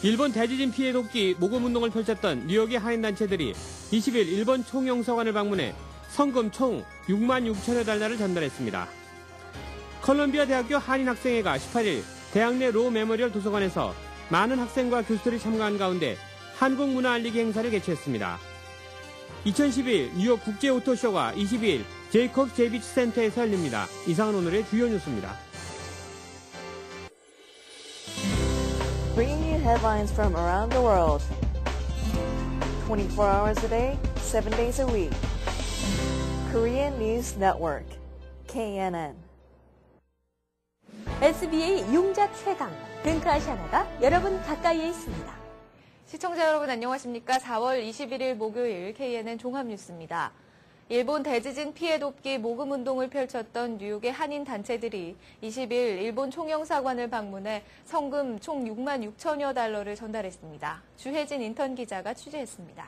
일본 대지진 피해 돕기 모금운동을 펼쳤던 뉴욕의 한인단체들이 20일 일본 총영사관을 방문해 성금 총 6만 6천여 달러를 전달했습니다. 컬럼비아 대학교 한인학생회가 18일 대학 내 로 메모리얼 도서관에서 많은 학생과 교수들이 참가한 가운데 한국 문화 알리기 행사를 개최했습니다. 2011 뉴욕 국제 오토쇼가 22일 제이콥 제비치 센터에서 열립니다. 이상은 오늘의 주요 뉴스입니다. Bringing you headlines from around the world. 24 hours a day, 7 days a week. Korean News Network, KNN. SBA 용자 최강, 뱅크아시아나가 여러분 가까이에 있습니다. 시청자 여러분 안녕하십니까? 4월 21일 목요일 KNN 종합뉴스입니다. 일본 대지진 피해 돕기 모금운동을 펼쳤던 뉴욕의 한인단체들이 20일 일본 총영사관을 방문해 성금 총 6만 6천여 달러를 전달했습니다. 주혜진 인턴 기자가 취재했습니다.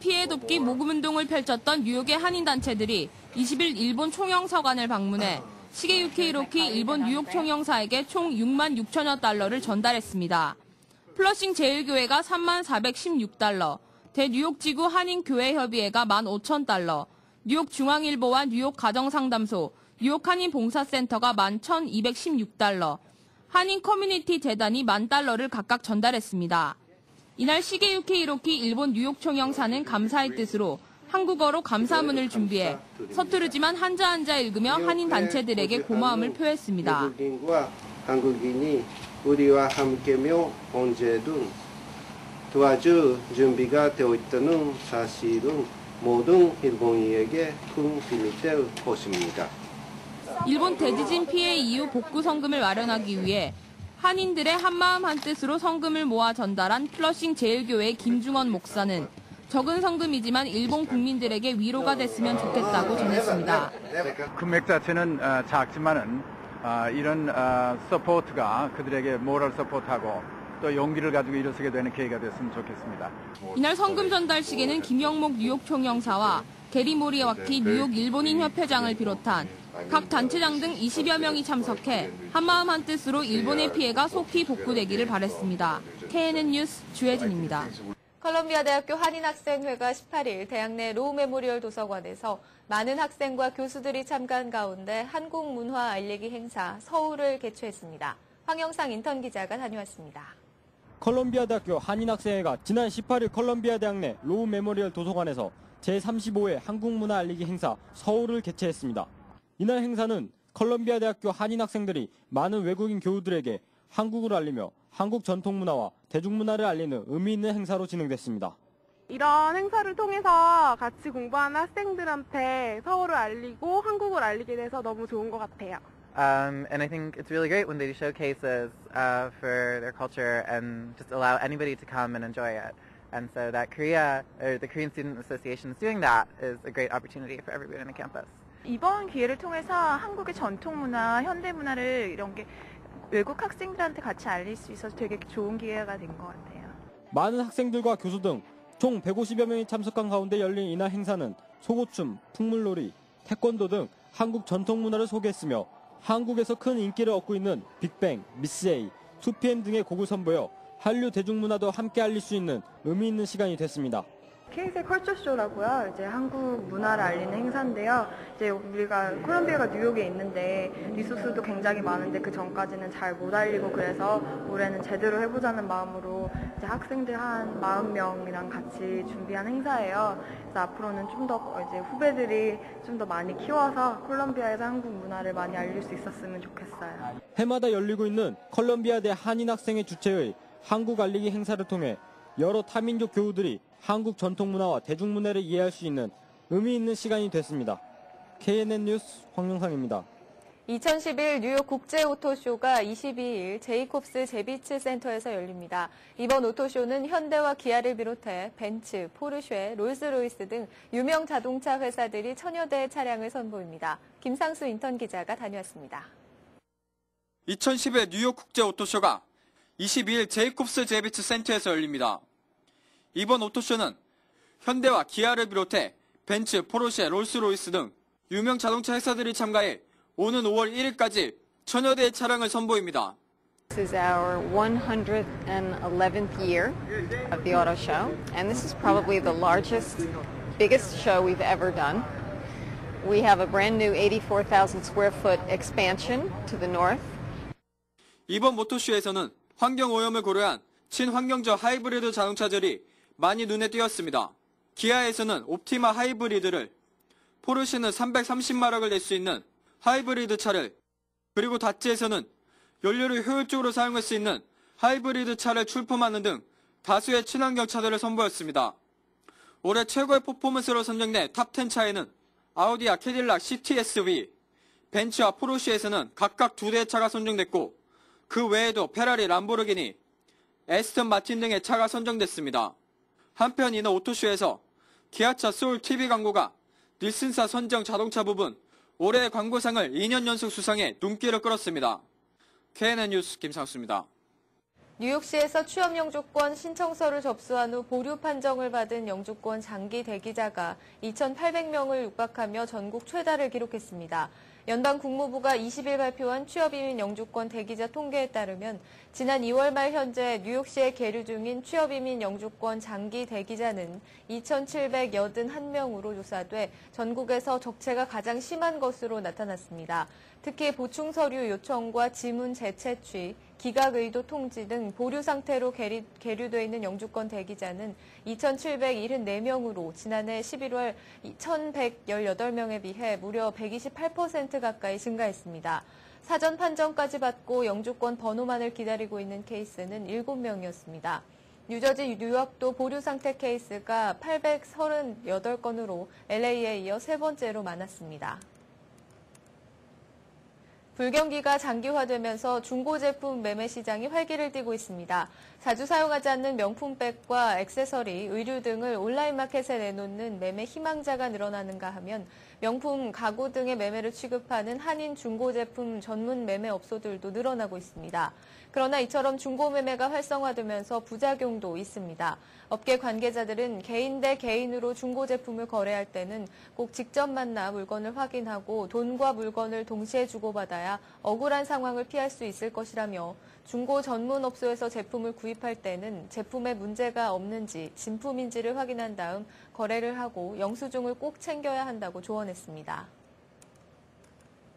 피해 돕기 모금운동을 펼쳤던 뉴욕의 한인단체들이 20일 일본 총영사관을 방문해 시게유키 히로키 일본 뉴욕 총영사에게 총 6만 6천여 달러를 전달했습니다. 플러싱 제일교회가 3만 416달러, 대뉴욕지구 한인교회협의회가 1만 5천 달러, 뉴욕 중앙일보와 뉴욕 가정상담소, 뉴욕 한인봉사센터가 1만 1,216달러, 한인 커뮤니티 재단이 1만 달러를 각각 전달했습니다. 이날 시게유키 히로키 일본 뉴욕 총영사는 감사의 뜻으로 한국어로 감사문을 준비해 서투르지만 한자 읽으며 한인 단체들에게 고마움을 표했습니다. 외국인과 한국인이 우리와 함께며 언제든 도와줄 준비가 되어 있다는 사실은 모든 일본인에게 큰 힘이 될 것입니다. 일본 대지진 피해 이후 복구 성금을 마련하기 위해 한인들의 한마음 한뜻으로 성금을 모아 전달한 플러싱 제일교회 김중원 목사는 적은 성금이지만 일본 국민들에게 위로가 됐으면 좋겠다고 전했습니다. 금액 자체는 작지만은 이런 서포트가 그들에게 모럴 서포트하고 또 용기를 가지고 일어서게 되는 계기가 됐으면 좋겠습니다. 이날 성금 전달식에는 김영목 뉴욕 총영사와 게리 모리와키 뉴욕 일본인 협회장을 비롯한 각 단체장 등 20여 명이 참석해 한마음 한뜻으로 일본의 피해가 속히 복구되기를 바랬습니다. KNN 뉴스 주혜진입니다. 컬럼비아 대학교 한인학생회가 18일 대학 내 로 메모리얼 도서관에서 많은 학생과 교수들이 참가한 가운데 한국 문화 알리기 행사 서울을 개최했습니다. 황영상 인턴 기자가 다녀왔습니다. 컬럼비아 대학교 한인학생회가 지난 18일 컬럼비아 대학 내 로 메모리얼 도서관에서 제35회 한국 문화 알리기 행사 서울을 개최했습니다. 이날 행사는 컬럼비아 대학교 한인학생들이 많은 외국인 교우들에게 한국을 알리며 한국 전통문화와 대중문화를 알리는 의미 있는 행사로 진행됐습니다. 이런 행사를 통해서 같이 공부하는 학생들한테 서울을 알리고 한국을 알리게 돼서 너무 좋은 것 같아요. And I think it's really great when they do showcases for their culture and just allow anybody to come and enjoy it. And so that Korea, or the Korean Student Association is doing that is a great opportunity for everybody on the campus. 이번 기회를 통해서 한국의 전통문화, 현대문화를 이런 게 외국 학생들한테 같이 알릴 수 있어서 되게 좋은 기회가 된 것 같아요. 많은 학생들과 교수 등 총 150여 명이 참석한 가운데 열린 이날 행사는 소고춤, 풍물놀이, 태권도 등 한국 전통문화를 소개했으며 한국에서 큰 인기를 얻고 있는 빅뱅, 미스 A, 2PM 등의 곡을 선보여 한류 대중문화도 함께 알릴 수 있는 의미 있는 시간이 됐습니다. K세 컬처쇼라고요. 이제 한국 문화를 알리는 행사인데요. 이제 우리가 콜롬비아가 뉴욕에 있는데 리소스도 굉장히 많은데 그 전까지는 잘 못 알리고 그래서 올해는 제대로 해보자는 마음으로 이제 학생들 한 40명이랑 같이 준비한 행사예요. 그래서 앞으로는 좀 더 이제 후배들이 좀 더 많이 키워서 콜롬비아에서 한국 문화를 많이 알릴 수 있었으면 좋겠어요. 해마다 열리고 있는 컬럼비아대 한인학생회 주최의 한국 알리기 행사를 통해 여러 타민족 교우들이 한국 전통문화와 대중문화를 이해할 수 있는 의미 있는 시간이 됐습니다. KNN 뉴스 황영상입니다. 2011 뉴욕 국제 오토쇼가 22일 제이콥스 제비츠 센터에서 열립니다. 이번 오토쇼는 현대와 기아를 비롯해 벤츠, 포르쉐, 롤스로이스 등 유명 자동차 회사들이 천여 대의 차량을 선보입니다. 김상수 인턴 기자가 다녀왔습니다. 2011 뉴욕 국제 오토쇼가 22일 제이콥스 제비츠 센터에서 열립니다. 이번 오토쇼는 현대와 기아를 비롯해 벤츠, 포르쉐, 롤스로이스 등 유명 자동차 회사들이 참가해 오는 5월 1일까지 천여 대의 차량을 선보입니다. This is our 111th year of the auto show, and this is probably the biggest show we've ever done. We have a brand new 84,000 square foot expansion to the north. 이번 모토쇼에서는 환경오염을 고려한 친환경적 하이브리드 자동차들이 많이 눈에 띄었습니다. 기아에서는 옵티마 하이브리드를, 포르쉐는 330마력을 낼 수 있는 하이브리드 차를, 그리고 다츠에서는 연료를 효율적으로 사용할 수 있는 하이브리드 차를 출품하는 등 다수의 친환경 차들을 선보였습니다. 올해 최고의 퍼포먼스로 선정된 탑10 차에는 아우디와 캐딜락 CTS-V, 벤츠와 포르쉐에서는 각각 2대의 차가 선정됐고, 그 외에도 페라리, 람보르기니, 에스턴 마틴 등의 차가 선정됐습니다. 한편 이날 오토쇼에서 기아차 소울 TV 광고가 닐슨사 선정 자동차 부분 올해의 광고상을 2년 연속 수상해 눈길을 끌었습니다. KNN 뉴스 김상수입니다. 뉴욕시에서 취업 영주권 신청서를 접수한 후 보류 판정을 받은 영주권 장기 대기자가 2,800명을 육박하며 전국 최다를 기록했습니다. 연방 국무부가 20일 발표한 취업이민 영주권 대기자 통계에 따르면 지난 2월 말 현재 뉴욕시에 계류 중인 취업이민 영주권 장기 대기자는 2,781명으로 조사돼 전국에서 적체가 가장 심한 것으로 나타났습니다. 특히 보충 서류 요청과 지문 재채취, 기각 의도 통지 등 보류 상태로 계류돼 있는 영주권 대기자는 2,774명으로 지난해 11월 1,118명에 비해 무려 128% 가까이 증가했습니다. 사전 판정까지 받고 영주권 번호만을 기다리고 있는 케이스는 7명이었습니다. 뉴저지, 뉴욕도 보류 상태 케이스가 838건으로 LA에 이어 세 번째로 많았습니다. 불경기가 장기화되면서 중고 제품 매매 시장이 활기를 띠고 있습니다. 자주 사용하지 않는 명품백과 액세서리, 의류 등을 온라인 마켓에 내놓는 매매 희망자가 늘어나는가 하면 명품, 가구 등의 매매를 취급하는 한인 중고 제품 전문 매매 업소들도 늘어나고 있습니다. 그러나 이처럼 중고 매매가 활성화되면서 부작용도 있습니다. 업계 관계자들은 개인 대 개인으로 중고 제품을 거래할 때는 꼭 직접 만나 물건을 확인하고 돈과 물건을 동시에 주고받아야 억울한 상황을 피할 수 있을 것이라며 중고 전문 업소에서 제품을 구입할 때는 제품에 문제가 없는지 진품인지를 확인한 다음 거래를 하고 영수증을 꼭 챙겨야 한다고 조언했습니다.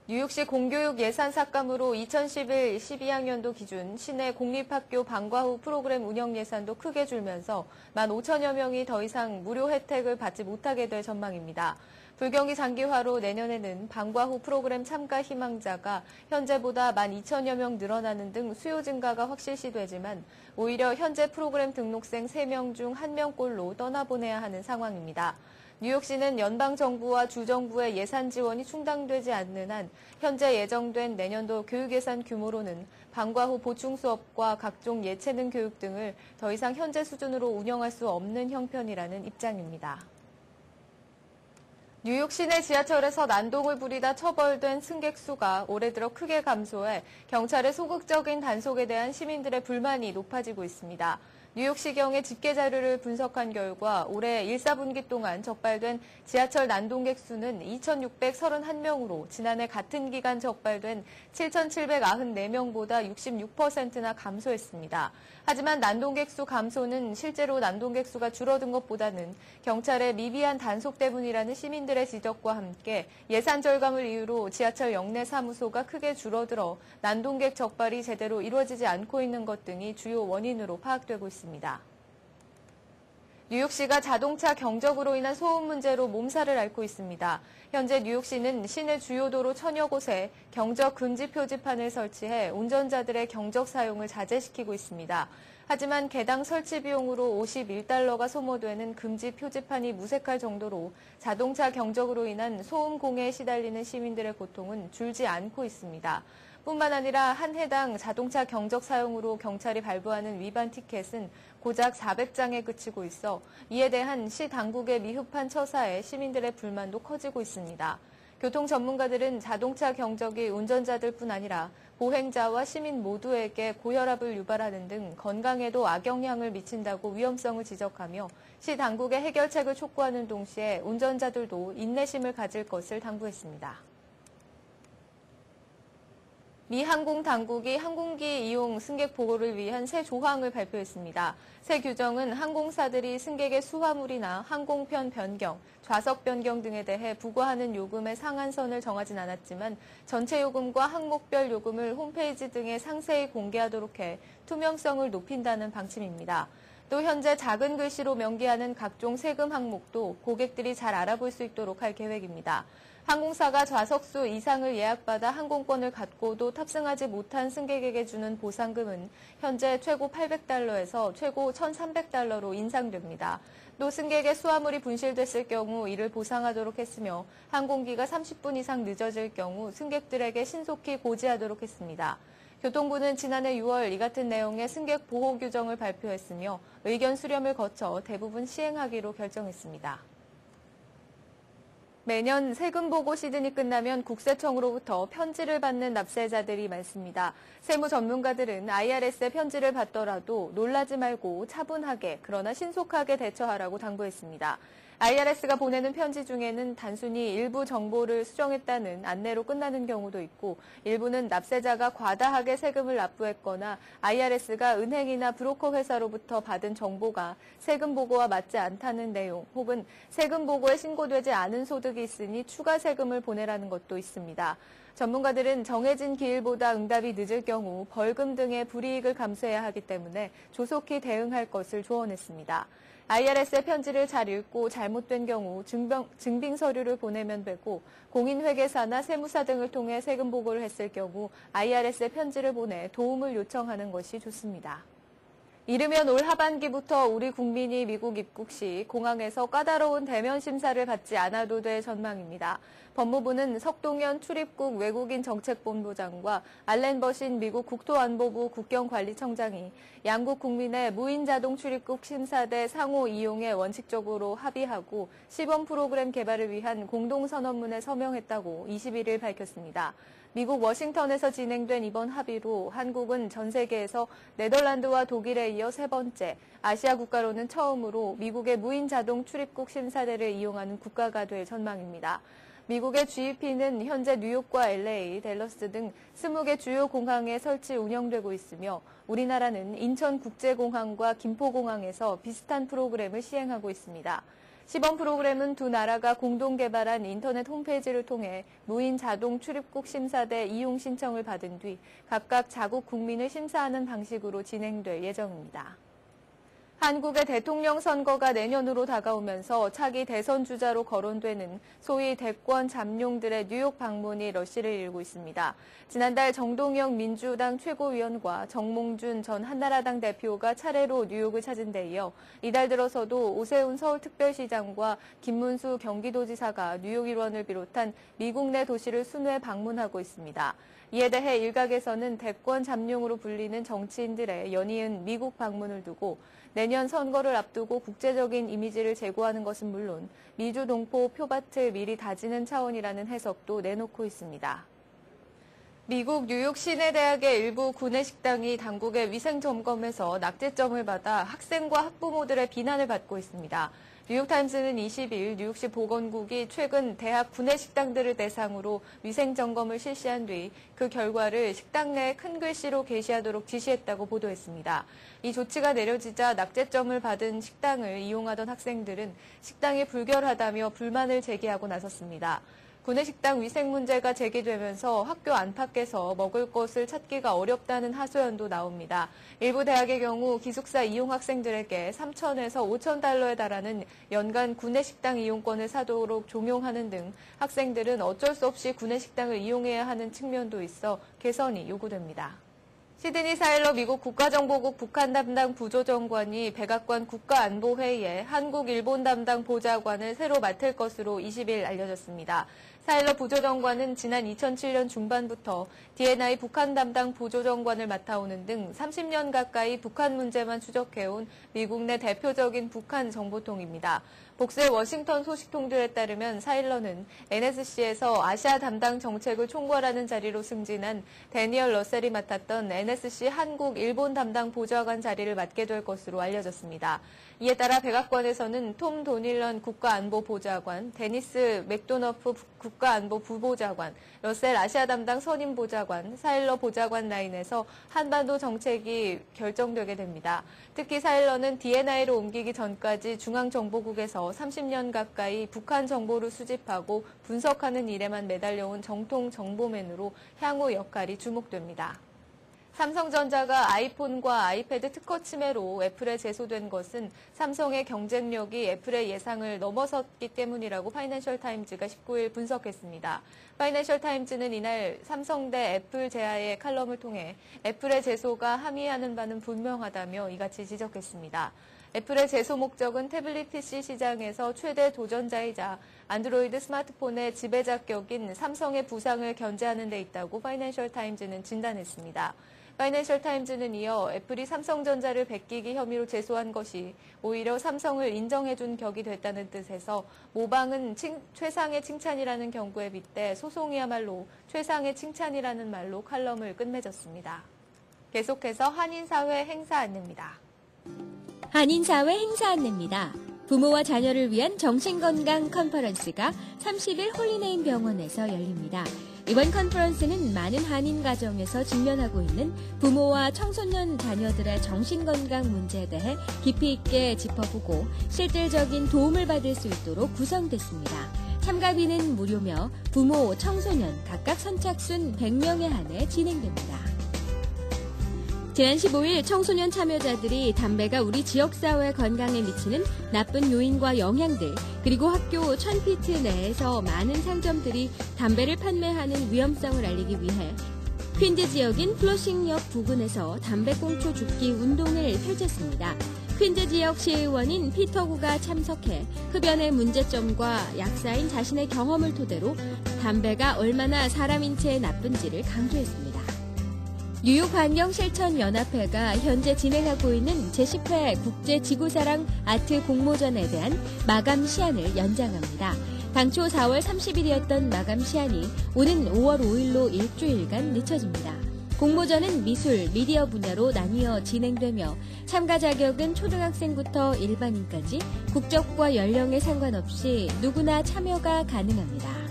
뉴욕시 공교육 예산 삭감으로 2011-12학년도 기준 시내 공립학교 방과 후 프로그램 운영 예산도 크게 줄면서 15,000여 명이 더 이상 무료 혜택을 받지 못하게 될 전망입니다. 불경기 장기화로 내년에는 방과 후 프로그램 참가 희망자가 현재보다 12,000여 명 늘어나는 등 수요 증가가 확실시되지만 오히려 현재 프로그램 등록생 3명 중 1명꼴로 떠나보내야 하는 상황입니다. 뉴욕시는 연방정부와 주정부의 예산 지원이 충당되지 않는 한 현재 예정된 내년도 교육 예산 규모로는 방과 후 보충 수업과 각종 예체능 교육 등을 더 이상 현재 수준으로 운영할 수 없는 형편이라는 입장입니다. 뉴욕 시내 지하철에서 난동을 부리다 처벌된 승객 수가 올해 들어 크게 감소해 경찰의 소극적인 단속에 대한 시민들의 불만이 높아지고 있습니다. 뉴욕시경의 집계 자료를 분석한 결과 올해 1, 4분기 동안 적발된 지하철 난동객 수는 2,631명으로 지난해 같은 기간 적발된 7,794명보다 66%나 감소했습니다. 하지만 난동객 수 감소는 실제로 난동객 수가 줄어든 것보다는 경찰의 미비한 단속 때문이라는 시민들의 지적과 함께 예산 절감을 이유로 지하철 역내 사무소가 크게 줄어들어 난동객 적발이 제대로 이루어지지 않고 있는 것 등이 주요 원인으로 파악되고 있습니다. 뉴욕시가 자동차 경적으로 인한 소음 문제로 몸살을 앓고 있습니다. 현재 뉴욕시는 시내 주요 도로 1000여 곳에 경적 금지 표지판을 설치해 운전자들의 경적 사용을 자제시키고 있습니다. 하지만 개당 설치 비용으로 $51가 소모되는 금지 표지판이 무색할 정도로 자동차 경적으로 인한 소음 공해에 시달리는 시민들의 고통은 줄지 않고 있습니다. 뿐만 아니라 한 해당 자동차 경적 사용으로 경찰이 발부하는 위반 티켓은 고작 400장에 그치고 있어 이에 대한 시 당국의 미흡한 처사에 시민들의 불만도 커지고 있습니다. 교통 전문가들은 자동차 경적이 운전자들뿐 아니라 보행자와 시민 모두에게 고혈압을 유발하는 등 건강에도 악영향을 미친다고 위험성을 지적하며 시 당국의 해결책을 촉구하는 동시에 운전자들도 인내심을 가질 것을 당부했습니다. 미 항공 당국이 항공기 이용 승객 보호를 위한 새 조항을 발표했습니다. 새 규정은 항공사들이 승객의 수화물이나 항공편 변경, 좌석 변경 등에 대해 부과하는 요금의 상한선을 정하진 않았지만 전체 요금과 항목별 요금을 홈페이지 등에 상세히 공개하도록 해 투명성을 높인다는 방침입니다. 또 현재 작은 글씨로 명기하는 각종 세금 항목도 고객들이 잘 알아볼 수 있도록 할 계획입니다. 항공사가 좌석수 이상을 예약받아 항공권을 갖고도 탑승하지 못한 승객에게 주는 보상금은 현재 최고 $800에서 최고 $1,300로 인상됩니다. 또 승객의 수화물이 분실됐을 경우 이를 보상하도록 했으며 항공기가 30분 이상 늦어질 경우 승객들에게 신속히 고지하도록 했습니다. 교통부는 지난해 6월 이 같은 내용의 승객 보호 규정을 발표했으며 의견 수렴을 거쳐 대부분 시행하기로 결정했습니다. 매년 세금 보고 시즌이 끝나면 국세청으로부터 편지를 받는 납세자들이 많습니다. 세무 전문가들은 IRS의 편지를 받더라도 놀라지 말고 차분하게 그러나 신속하게 대처하라고 당부했습니다. IRS가 보내는 편지 중에는 단순히 일부 정보를 수정했다는 안내로 끝나는 경우도 있고 일부는 납세자가 과다하게 세금을 납부했거나 IRS가 은행이나 브로커 회사로부터 받은 정보가 세금 보고와 맞지 않다는 내용 혹은 세금 보고에 신고되지 않은 소득이 있으니 추가 세금을 보내라는 것도 있습니다. 전문가들은 정해진 기일보다 응답이 늦을 경우 벌금 등의 불이익을 감수해야 하기 때문에 조속히 대응할 것을 조언했습니다. IRS의 편지를 잘 읽고 잘못된 경우 증빙 서류를 보내면 되고 공인회계사나 세무사 등을 통해 세금 보고를 했을 경우 IRS의 편지를 보내 도움을 요청하는 것이 좋습니다. 이르면 올 하반기부터 우리 국민이 미국 입국 시 공항에서 까다로운 대면 심사를 받지 않아도 될 전망입니다. 법무부는 석동현 출입국 외국인 정책본부장과 알렌 버신 미국 국토안보부 국경관리청장이 양국 국민의 무인 자동 출입국 심사대 상호 이용에 원칙적으로 합의하고 시범 프로그램 개발을 위한 공동선언문에 서명했다고 21일 밝혔습니다. 미국 워싱턴에서 진행된 이번 합의로 한국은 전 세계에서 네덜란드와 독일에 이어 세 번째, 아시아 국가로는 처음으로 미국의 무인 자동 출입국 심사대를 이용하는 국가가 될 전망입니다. 미국의 GEP는 현재 뉴욕과 LA, 댈러스 등 20개 주요 공항에 설치 운영되고 있으며 우리나라는 인천국제공항과 김포공항에서 비슷한 프로그램을 시행하고 있습니다. 시범 프로그램은 두 나라가 공동 개발한 인터넷 홈페이지를 통해 무인 자동 출입국 심사대 이용 신청을 받은 뒤 각각 자국 국민을 심사하는 방식으로 진행될 예정입니다. 한국의 대통령 선거가 내년으로 다가오면서 차기 대선 주자로 거론되는 소위 대권 잠룡들의 뉴욕 방문이 러시를 일고 있습니다. 지난달 정동영 민주당 최고위원과 정몽준 전 한나라당 대표가 차례로 뉴욕을 찾은 데 이어 이달 들어서도 오세훈 서울특별시장과 김문수 경기도지사가 뉴욕 일원을 비롯한 미국 내 도시를 순회 방문하고 있습니다. 이에 대해 일각에서는 대권 잠룡으로 불리는 정치인들의 연이은 미국 방문을 두고 내년 선거를 앞두고 국제적인 이미지를 제고하는 것은 물론 미주 동포 표밭을 미리 다지는 차원이라는 해석도 내놓고 있습니다. 미국 뉴욕 시내대학의 일부 구내식당이 당국의 위생점검에서 낙제점을 받아 학생과 학부모들의 비난을 받고 있습니다. 뉴욕타임스는 20일 뉴욕시 보건국이 최근 대학 구내식당들을 대상으로 위생점검을 실시한 뒤 그 결과를 식당 내에 큰 글씨로 게시하도록 지시했다고 보도했습니다. 이 조치가 내려지자 낙제점을 받은 식당을 이용하던 학생들은 식당이 불결하다며 불만을 제기하고 나섰습니다. 구내식당 위생 문제가 제기되면서 학교 안팎에서 먹을 것을 찾기가 어렵다는 하소연도 나옵니다. 일부 대학의 경우 기숙사 이용 학생들에게 $3,000에서 $5,000에 달하는 연간 구내식당 이용권을 사도록 종용하는 등 학생들은 어쩔 수 없이 구내식당을 이용해야 하는 측면도 있어 개선이 요구됩니다. 시드니 사일러 미국 국가정보국 북한 담당 부조정관이 백악관 국가안보회의에 한국, 일본 담당 보좌관을 새로 맡을 것으로 20일 알려졌습니다. 사일러 부조정관은 지난 2007년 중반부터 D&I 북한 담당 부조정관을 맡아오는 등 30년 가까이 북한 문제만 추적해온 미국 내 대표적인 북한 정보통입니다. 복수의 워싱턴 소식통들에 따르면 사일러는 NSC에서 아시아 담당 정책을 총괄하는 자리로 승진한 데니얼 러셀이 맡았던 NSC 한국, 일본 담당 보좌관 자리를 맡게 될 것으로 알려졌습니다. 이에 따라 백악관에서는 톰 도닐런 국가안보보좌관, 데니스 맥도너프 국가안보 부보좌관, 러셀 아시아 담당 선임 보좌관, 사일러 보좌관 라인에서 한반도 정책이 결정되게 됩니다. 특히 사일러는 D&I로 옮기기 전까지 중앙정보국에서 30년 가까이 북한 정보를 수집하고 분석하는 일에만 매달려온 정통 정보맨으로 향후 역할이 주목됩니다. 삼성전자가 아이폰과 아이패드 특허 침해로 애플에 제소된 것은 삼성의 경쟁력이 애플의 예상을 넘어섰기 때문이라고 파이낸셜 타임즈가 19일 분석했습니다. 파이낸셜 타임즈는 이날 삼성 대 애플 제아의 칼럼을 통해 애플의 제소가 함의하는 바는 분명하다며 이같이 지적했습니다. 애플의 제소 목적은 태블릿 PC 시장에서 최대 도전자이자 안드로이드 스마트폰의 지배자격인 삼성의 부상을 견제하는 데 있다고 파이낸셜 타임즈는 진단했습니다. 파이낸셜 타임즈는 이어 애플이 삼성전자를 베끼기 혐의로 제소한 것이 오히려 삼성을 인정해준 격이 됐다는 뜻에서 모방은 최상의 칭찬이라는 경고에 빗대 소송이야말로 최상의 칭찬이라는 말로 칼럼을 끝맺었습니다. 계속해서 한인사회 행사 안내입니다. 한인사회 행사 안내입니다. 부모와 자녀를 위한 정신건강 컨퍼런스가 30일 홀리네임 병원에서 열립니다. 이번 컨퍼런스는 많은 한인 가정에서 직면하고 있는 부모와 청소년 자녀들의 정신건강 문제에 대해 깊이 있게 짚어보고 실질적인 도움을 받을 수 있도록 구성됐습니다. 참가비는 무료며 부모, 청소년 각각 선착순 100명에 한해 진행됩니다. 지난 15일 청소년 참여자들이 담배가 우리 지역사회 건강에 미치는 나쁜 요인과 영향들, 그리고 학교 1000피트 내에서 많은 상점들이 담배를 판매하는 위험성을 알리기 위해 퀸즈 지역인 플러싱역 부근에서 담배꽁초 줍기 운동을 펼쳤습니다. 퀸즈 지역 시의원인 피터 구가 참석해 흡연의 문제점과 약사인 자신의 경험을 토대로 담배가 얼마나 사람 인체에 나쁜지를 강조했습니다. 뉴욕 환경실천연합회가 현재 진행하고 있는 제10회 국제지구사랑 아트 공모전에 대한 마감 시한을 연장합니다. 당초 4월 30일이었던 마감 시한이 오는 5월 5일로 일주일간 늦춰집니다. 공모전은 미술, 미디어 분야로 나뉘어 진행되며 참가 자격은 초등학생부터 일반인까지 국적과 연령에 상관없이 누구나 참여가 가능합니다.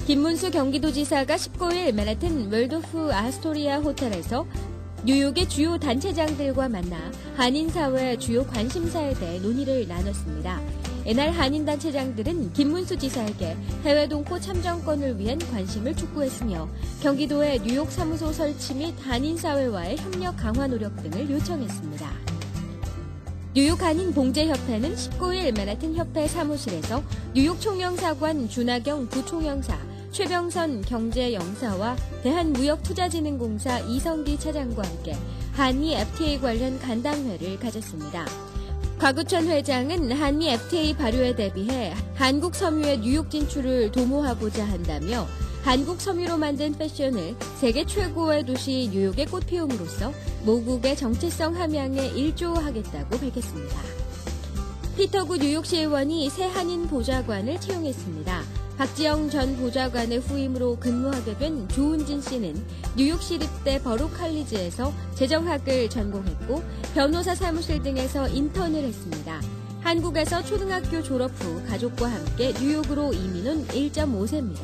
김문수 경기도지사가 19일 맨해튼 월도프 아스토리아 호텔에서 뉴욕의 주요 단체장들과 만나 한인사회 주요 관심사에 대해 논의를 나눴습니다. 이날 한인단체장들은 김문수 지사에게 해외 동포 참정권을 위한 관심을 촉구했으며 경기도의 뉴욕 사무소 설치 및 한인사회와의 협력 강화 노력 등을 요청했습니다. 뉴욕 한인봉제협회는 19일 맨해튼 협회 사무실에서 뉴욕 총영사관 준하경 부총영사, 최병선 경제영사와 대한무역투자진흥공사 이성기 차장과 함께 한미 FTA 관련 간담회를 가졌습니다. 곽우천 회장은 한미 FTA 발효에 대비해 한국 섬유의 뉴욕 진출을 도모하고자 한다며 한국 섬유로 만든 패션을 세계 최고의 도시 뉴욕에 꽃피움으로써 모국의 정체성 함양에 일조하겠다고 밝혔습니다. 피터구 뉴욕시의원이 새 한인 보좌관을 채용했습니다. 박지영 전 보좌관의 후임으로 근무하게 된 조은진 씨는 뉴욕시립대 버룩칼리지에서 재정학을 전공했고 변호사 사무실 등에서 인턴을 했습니다. 한국에서 초등학교 졸업 후 가족과 함께 뉴욕으로 이민 온 1.5세입니다.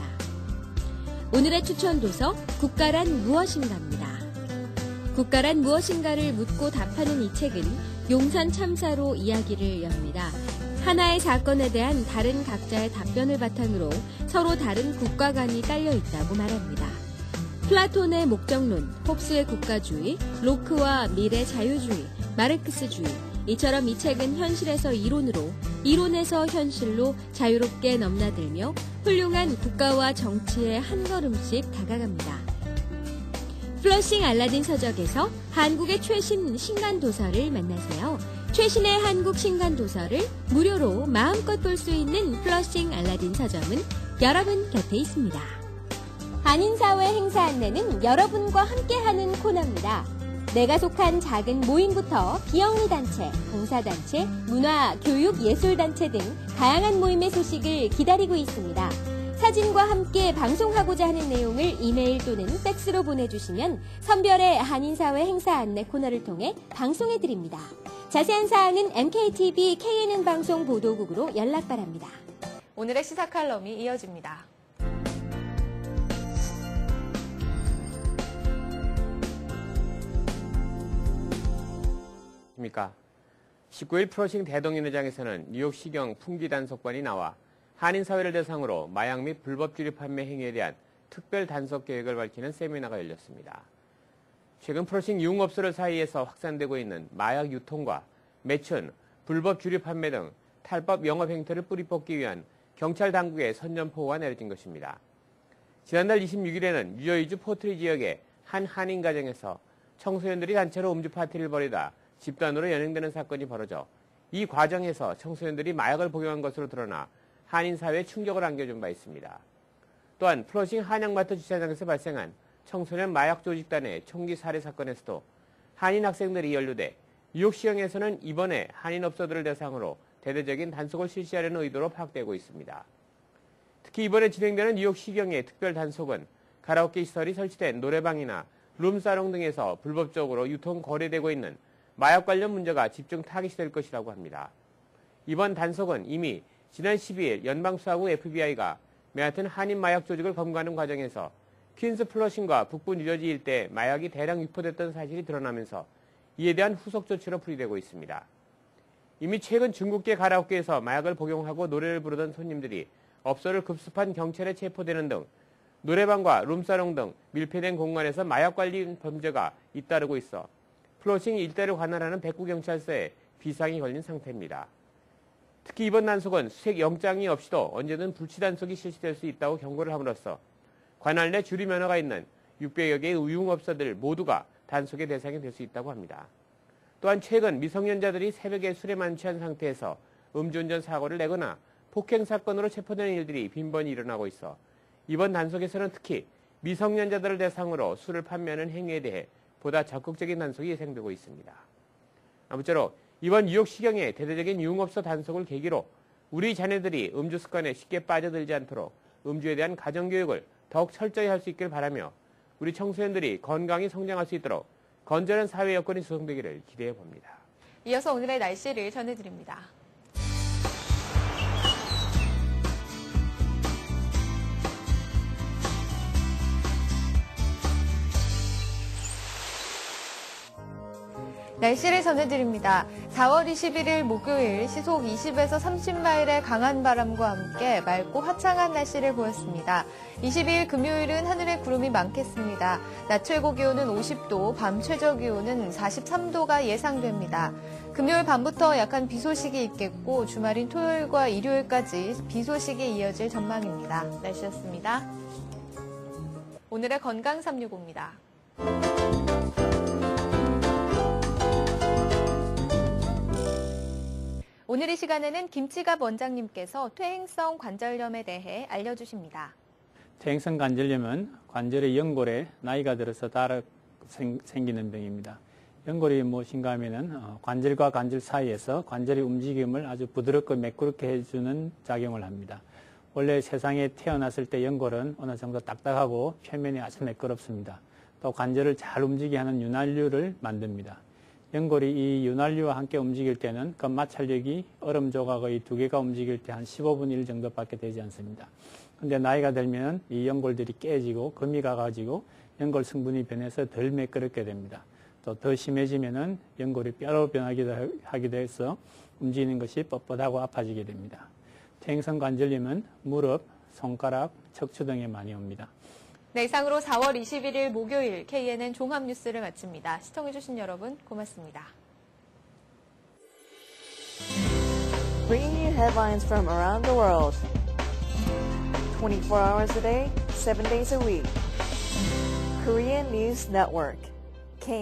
오늘의 추천 도서 국가란 무엇인가입니다. 국가란 무엇인가를 묻고 답하는 이 책은 용산 참사로 이야기를 엽니다. 하나의 사건에 대한 다른 각자의 답변을 바탕으로 서로 다른 국가관이 깔려 있다고 말합니다. 플라톤의 목적론, 홉스의 국가주의, 로크와 밀의 자유주의, 마르크스주의, 이처럼 이 책은 현실에서 이론으로, 이론에서 현실로 자유롭게 넘나들며 훌륭한 국가와 정치에 한 걸음씩 다가갑니다. 플러싱 알라딘 서적에서 한국의 최신 신간도서를 만나세요. 최신의 한국 신간도서를 무료로 마음껏 볼 수 있는 플러싱 알라딘 서점은 여러분 곁에 있습니다. 한인사회 행사 안내는 여러분과 함께하는 코너입니다. 내가 속한 작은 모임부터 비영리 단체, 봉사단체, 문화, 교육, 예술단체 등 다양한 모임의 소식을 기다리고 있습니다. 사진과 함께 방송하고자 하는 내용을 이메일 또는 팩스로 보내주시면 선별의 한인사회 행사 안내 코너를 통해 방송해드립니다. 자세한 사항은 MKTV KNN 방송 보도국으로 연락 바랍니다. 오늘의 시사 칼럼이 이어집니다. 안녕하십니까. 19일 프로싱 대동인회장에서는 뉴욕시경 풍기단속반이 나와 한인사회를 대상으로 마약 및 불법 주류 판매 행위에 대한 특별 단속 계획을 밝히는 세미나가 열렸습니다. 최근 프로싱 유흥업소들 사이에서 확산되고 있는 마약 유통과 매춘, 불법 주류 판매 등 탈법 영업 행태를 뿌리 뽑기 위한 경찰 당국의 선전포고가 내려진 것입니다. 지난달 26일에는 뉴저지주 포트리 지역의 한 한인 가정에서 청소년들이 단체로 음주 파티를 벌이다 집단으로 연행되는 사건이 벌어져 이 과정에서 청소년들이 마약을 복용한 것으로 드러나 한인 사회에 충격을 안겨준 바 있습니다. 또한 플러싱 한양마트 주차장에서 발생한 청소년 마약 조직단의 총기 살해 사건에서도 한인 학생들이 연루돼 뉴욕시형에서는 이번에 한인 업소들을 대상으로 대대적인 단속을 실시하려는 의도로 파악되고 있습니다. 특히 이번에 진행되는 뉴욕시경의 특별 단속은 가라오케 시설이 설치된 노래방이나 룸사롱 등에서 불법적으로 유통 거래되고 있는 마약 관련 문제가 집중 타깃될 것이라고 합니다. 이번 단속은 이미 지난 12일 연방수사국 FBI가 맨하튼 한인 마약 조직을 검거하는 과정에서 퀸스 플러싱과 북부 뉴저지 일대에 마약이 대량 유포됐던 사실이 드러나면서 이에 대한 후속 조치로 풀이되고 있습니다. 이미 최근 중국계 가라오케에서 마약을 복용하고 노래를 부르던 손님들이 업소를 급습한 경찰에 체포되는 등 노래방과 룸사롱 등 밀폐된 공간에서 마약 관리 범죄가 잇따르고 있어 플러싱 일대를 관할하는 백구경찰서에 비상이 걸린 상태입니다. 특히 이번 단속은 수색 영장이 없이도 언제든 불치 단속이 실시될 수 있다고 경고를 함으로써 관할 내 주류 면허가 있는 600여 개의 유흥업소들 모두가 단속의 대상이 될 수 있다고 합니다. 또한 최근 미성년자들이 새벽에 술에 만취한 상태에서 음주운전 사고를 내거나 폭행 사건으로 체포되는 일들이 빈번히 일어나고 있어 이번 단속에서는 특히 미성년자들을 대상으로 술을 판매하는 행위에 대해 보다 적극적인 단속이 예상되고 있습니다. 아무쪼록 이번 뉴욕시경의 대대적인 유흥업소 단속을 계기로 우리 자녀들이 음주 습관에 쉽게 빠져들지 않도록 음주에 대한 가정교육을 더욱 철저히 할 수 있길 바라며 우리 청소년들이 건강히 성장할 수 있도록 건전한 사회 여건이 조성되기를 기대해 봅니다. 이어서 오늘의 날씨를 전해드립니다. 날씨를 전해드립니다. 4월 21일 목요일 시속 20에서 30마일의 강한 바람과 함께 맑고 화창한 날씨를 보였습니다. 22일 금요일은 하늘에 구름이 많겠습니다. 낮 최고 기온은 50도, 밤 최저 기온은 43도가 예상됩니다. 금요일 밤부터 약한 비 소식이 있겠고 주말인 토요일과 일요일까지 비 소식이 이어질 전망입니다. 날씨였습니다. 오늘의 건강 365입니다. 오늘 이 시간에는 김치갑 원장님께서 퇴행성 관절염에 대해 알려주십니다. 퇴행성 관절염은 관절의 연골에 나이가 들어서 따라 생기는 병입니다. 연골이 무엇인가 하면은 관절과 관절 사이에서 관절의 움직임을 아주 부드럽고 매끄럽게 해주는 작용을 합니다. 원래 세상에 태어났을 때 연골은 어느 정도 딱딱하고 표면이 아주 매끄럽습니다. 또 관절을 잘 움직이게 하는 윤활유를 만듭니다. 연골이 이 윤활유와 함께 움직일 때는 그 마찰력이 얼음 조각의 두 개가 움직일 때 한 15분의 1 정도밖에 되지 않습니다. 그런데 나이가 들면 이 연골들이 깨지고 금이 가가지고 연골 성분이 변해서 덜 매끄럽게 됩니다. 또 더 심해지면은 연골이 뼈로 변하기도 해서 움직이는 것이 뻣뻣하고 아파지게 됩니다. 퇴행성 관절염은 무릎, 손가락, 척추 등에 많이 옵니다. 네, 이상으로 4월 21일 목요일 KNN 종합뉴스를 마칩니다. 시청해주신 여러분 고맙습니다. Bringing you headlines from around the world. 24 hours a day, 7 days a week. Korean News Network.